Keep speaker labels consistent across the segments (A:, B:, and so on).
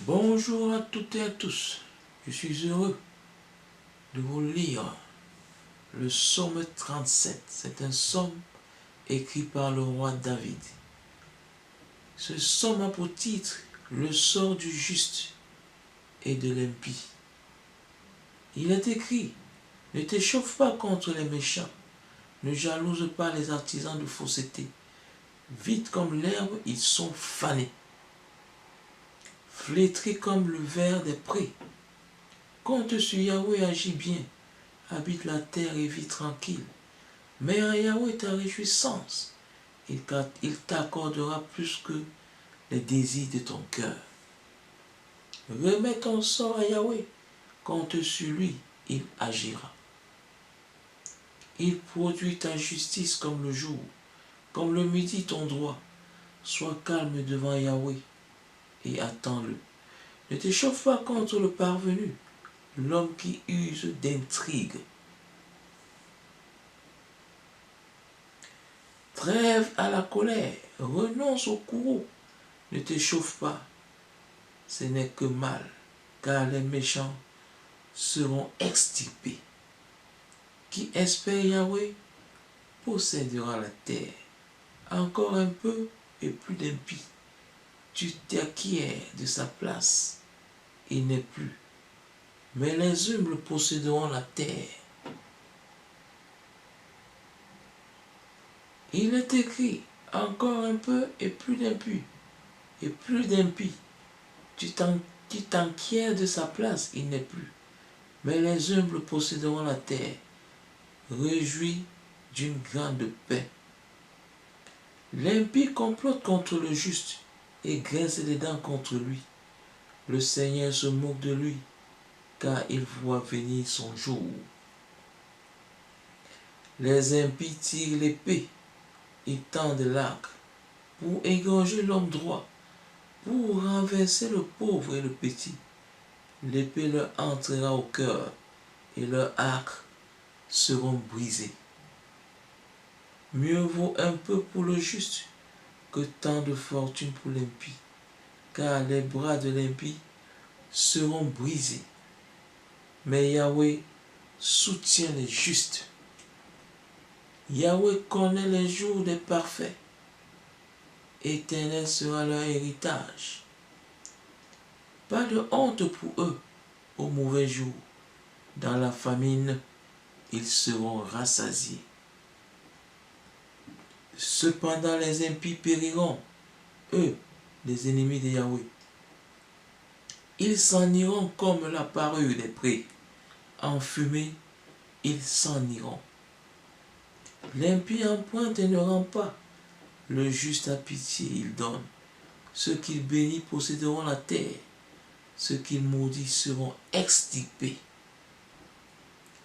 A: Bonjour à toutes et à tous. Je suis heureux de vous lire le psaume 37. C'est un psaume écrit par le roi David. Ce psaume a pour titre « Le sort du juste et de l'impie ». Il est écrit « Ne t'échauffe pas contre les méchants, ne jalouse pas les artisans de fausseté. Vite comme l'herbe, ils sont fanés. Flétris comme le ver des prés. Compte sur Yahweh, agis bien. Habite la terre et vis tranquille. Mets à Yahweh ta réjouissance. Il t'accordera plus que les désirs de ton cœur. Remets ton sort à Yahweh. Compte sur lui, il agira. Il produit ta justice comme le jour, comme le midi ton droit. Sois calme devant Yahweh et attends-le. Ne t'échauffe pas contre le parvenu, l'homme qui use d'intrigue. Trêve à la colère, renonce au courroux, ne t'échauffe pas, ce n'est que mal, car les méchants seront extirpés. Qui espère Yahweh possédera la terre. Encore un peu et plus d'impies. Tu t'acquiers de sa place, il n'est plus. Mais les humbles posséderont la terre. Il est écrit, encore un peu et plus d'impies. Et plus d'impies. Tu t'enquiers de sa place, il n'est plus. Mais les humbles posséderont la terre. Réjouis d'une grande paix. L'impie complote contre le juste et grince les dents contre lui. Le Seigneur se moque de lui, car il voit venir son jour. Les impies tirent l'épée, ils tendent l'arc pour égorger l'homme droit, pour renverser le pauvre et le petit. L'épée leur entrera au cœur et leurs arcs seront brisés. Mieux vaut un peu pour le juste que tant de fortune pour l'impie, car les bras de l'impie seront brisés. Mais Yahweh soutient les justes. Yahweh connaît les jours des parfaits. Éternel sera leur héritage. Pas de honte pour eux au mauvais jour. Dans la famine, ils seront rassasiés. Cependant les impies périront, eux, les ennemis de Yahweh. Ils s'en iront comme la parure des prés. En fumée, ils s'en iront. L'impie emprunte et ne rend pas. Le juste a pitié, il donne. Ceux qu'il bénit posséderont la terre. Ceux qu'il maudit seront extirpés.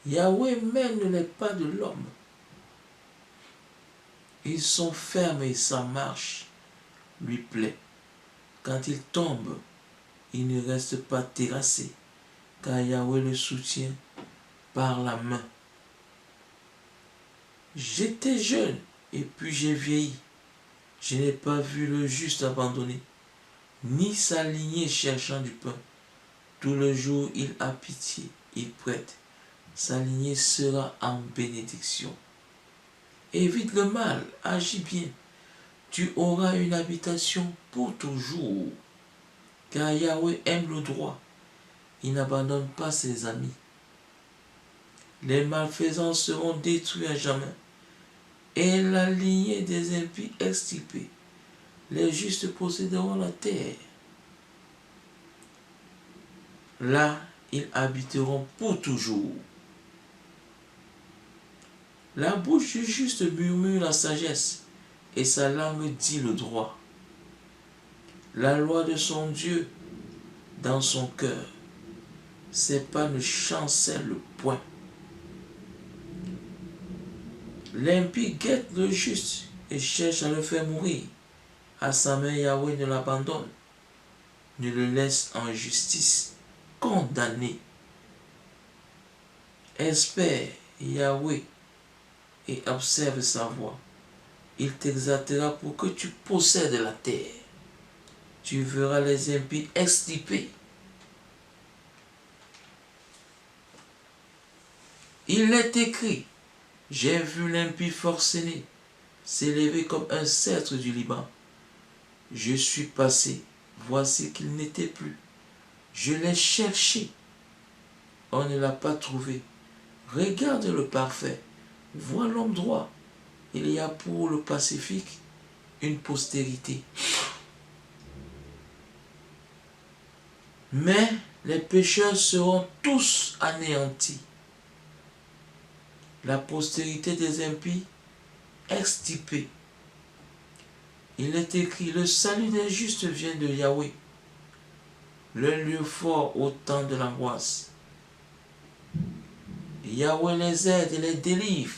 A: Yahweh mène les pas de l'homme. Ils sont fermes et sa marche lui plaît. Quand il tombe, il ne reste pas terrassé, car Yahweh le soutient par la main. J'étais jeune et puis j'ai vieilli. Je n'ai pas vu le juste abandonné, ni sa lignée cherchant du pain. Tout le jour il a pitié, il prête. Sa lignée sera en bénédiction. Évite le mal, agis bien. Tu auras une habitation pour toujours. Car Yahweh aime le droit. Il n'abandonne pas ses amis. Les malfaisants seront détruits à jamais. Et la lignée des impies extirpée. Les justes posséderont la terre. Là, ils habiteront pour toujours. La bouche du juste murmure la sagesse, et sa langue dit le droit. La loi de son Dieu dans son cœur, ses pas ne chancellent point. L'impie guette le juste et cherche à le faire mourir. À sa main, Yahweh ne l'abandonne, ne le laisse en justice, condamné. Espère Yahweh et observe sa voie. Il t'exaltera pour que tu possèdes la terre. tu verras les impies extirpés. Il est écrit, j'ai vu l'impie forcené s'élever comme un cèdre du Liban. Je suis passé, voici qu'il n'était plus. Je l'ai cherché, on ne l'a pas trouvé. Regarde le parfait, vois l'homme droit. Il y a pour le pacifique une postérité. Mais les pécheurs seront tous anéantis. La postérité des impies extirpée. Il est écrit, le salut des justes vient de Yahweh, le lieu fort au temps de l'angoisse. Yahweh les aide et les délivre.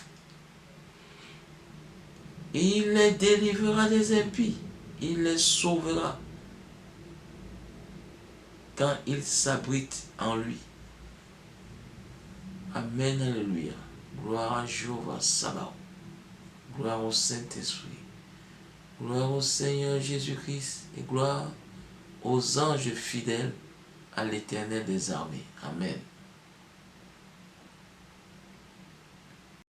A: Et il les délivrera des impies. Il les sauvera quand ils s'abritent en lui. Amen, alléluia. Gloire à Jéhovah Sabaoth. Gloire au Saint-Esprit. Gloire au Seigneur Jésus-Christ. Et gloire aux anges fidèles à l'Éternel des armées. Amen.